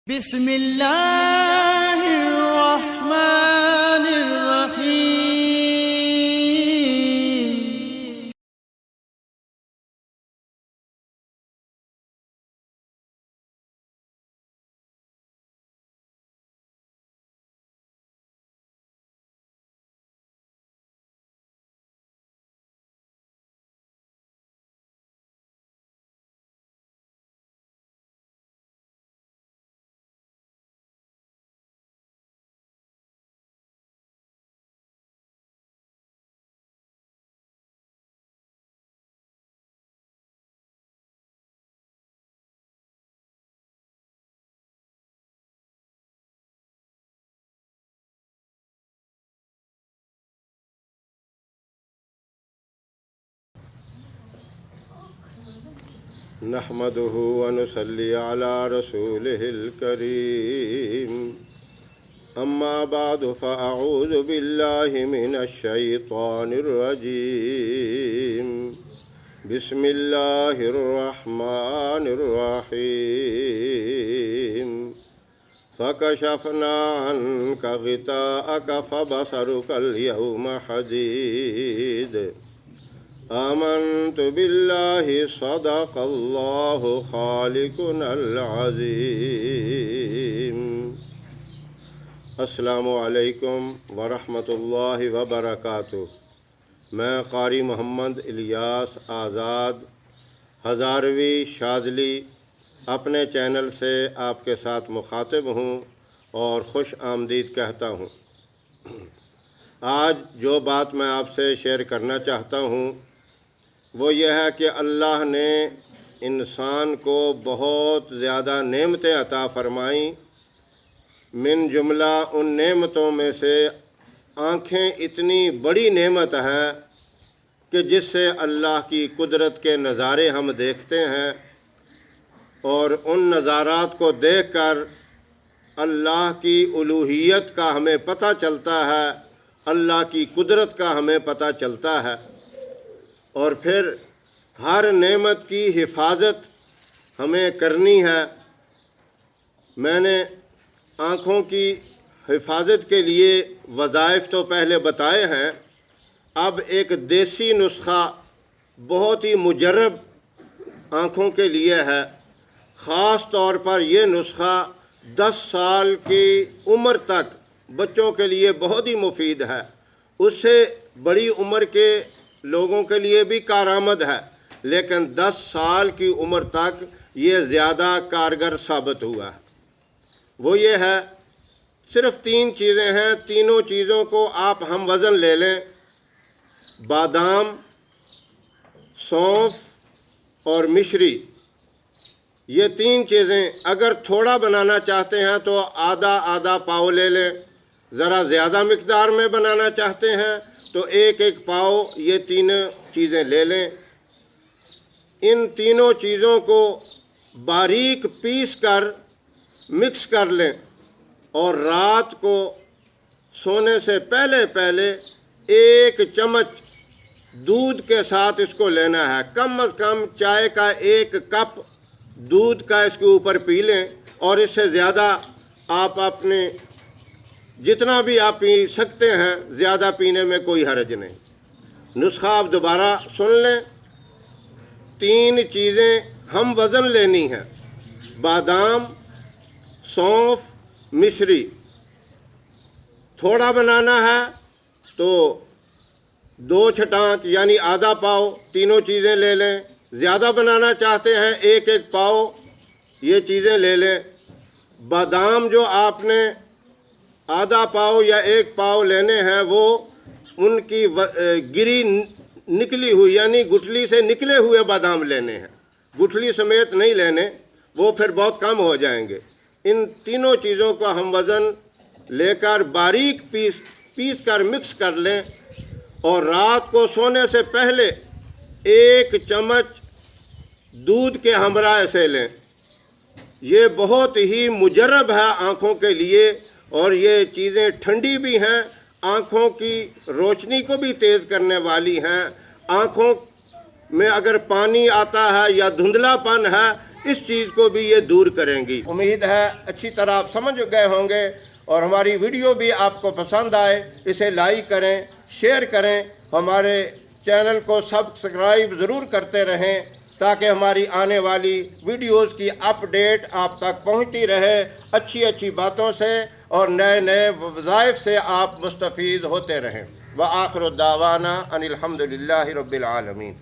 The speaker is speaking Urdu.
بسم اللہ الرحمن الرحیم۔ نحمده ونصلي على رسوله الكريم أما بعد فأعوذ بالله من الشيطان الرجيم بسم الله الرحمن الرحيم فكشفنا عنك غطاءك فبصرك اليوم حديد آمنت بالله صدق الله خالقنا العظيم۔ السلام علیکم ورحمۃ اللہ وبرکاتہ۔ میں قاری محمد الیاس آزاد ہزاروی شاذلی اپنے چینل سے آپ کے ساتھ مخاطب ہوں اور خوش آمدید کہتا ہوں۔ آج جو بات میں آپ سے شیئر کرنا چاہتا ہوں وہ یہ ہے کہ اللہ نے انسان کو بہت زیادہ نعمتیں عطا فرمائیں۔ من جملہ ان نعمتوں میں سے آنکھیں اتنی بڑی نعمت ہے کہ جس سے اللہ کی قدرت کے نظارے ہم دیکھتے ہیں، اور ان نظارات کو دیکھ کر اللہ کی الوہیت کا ہمیں پتہ چلتا ہے، اللہ کی قدرت کا ہمیں پتہ چلتا ہے۔ اور پھر ہر نعمت کی حفاظت ہمیں کرنی ہے۔ میں نے آنکھوں کی حفاظت کے لیے وظائف تو پہلے بتائے ہیں، اب ایک دیسی نسخہ بہت ہی مجرب آنکھوں کے لیے ہے۔ خاص طور پر یہ نسخہ 10 سال کی عمر تک بچوں کے لیے بہت ہی مفید ہے، اس سے بڑی عمر کے لوگوں کے لیے بھی کارآمد ہے، لیکن 10 سال کی عمر تک یہ زیادہ کارگر ثابت ہوا ہے۔ وہ یہ ہے، صرف 3 چیزیں ہیں، تینوں چیزوں کو آپ ہم وزن لے لیں: بادام، سونف اور مشری۔ یہ 3 چیزیں اگر تھوڑا بنانا چاہتے ہیں تو آدھا پاؤ لے لیں، ذرا زیادہ مقدار میں بنانا چاہتے ہیں تو 1 پاؤ یہ 3 چیزیں لے لیں۔ ان تینوں چیزوں کو باریک پیس کر مکس کر لیں، اور رات کو سونے سے پہلے 1 چمچ دودھ کے ساتھ اس کو لینا ہے۔ کم از کم چائے کا 1 کپ دودھ کا اس کے اوپر پی لیں، اور اس سے زیادہ آپ اپنے جتنا بھی آپ پی سکتے ہیں، زیادہ پینے میں کوئی حرج نہیں۔ نسخہ آپ دوبارہ سن لیں، 3 چیزیں ہم وزن لینی ہیں: بادام، سونف، مشری۔ تھوڑا بنانا ہے تو 2 چھٹانک یعنی آدھا پاؤ تینوں چیزیں لے لیں۔ زیادہ بنانا چاہتے ہیں 1 پاؤ یہ چیزیں لے لیں۔ بادام جو آپ نے آدھا پاؤ یا 1 پاؤ لینے ہیں، وہ ان کی گری نکلی ہوئی یعنی گٹھلی سے نکلے ہوئے بادام لینے ہیں، گٹھلی سمیت نہیں لینے، وہ پھر بہت کم ہو جائیں گے۔ ان تینوں چیزوں کا ہم وزن لے کر باریک پیس کر مکس کر لیں، اور رات کو سونے سے پہلے 1 چمچ دودھ کے ہمراہ سے لیں۔ یہ بہت ہی مجرب ہے آنکھوں کے لیے، اور یہ چیزیں ٹھنڈی بھی ہیں، آنکھوں کی روشنی کو بھی تیز کرنے والی ہیں۔ آنکھوں میں اگر پانی آتا ہے یا دھندلا پن ہے، اس چیز کو بھی یہ دور کریں گی۔ امید ہے اچھی طرح آپ سمجھ گئے ہوں گے اور ہماری ویڈیو بھی آپ کو پسند آئے، اسے لائک کریں، شیئر کریں، ہمارے چینل کو سبسکرائب ضرور کرتے رہیں تاکہ ہماری آنے والی ویڈیوز کی اپ ڈیٹ آپ تک پہنچتی رہے، اچھی اچھی باتوں سے اور نئے نئے وظائف سے آپ مستفید ہوتے رہیں۔ وآخر دعوانا ان الحمد للہ رب العالمین۔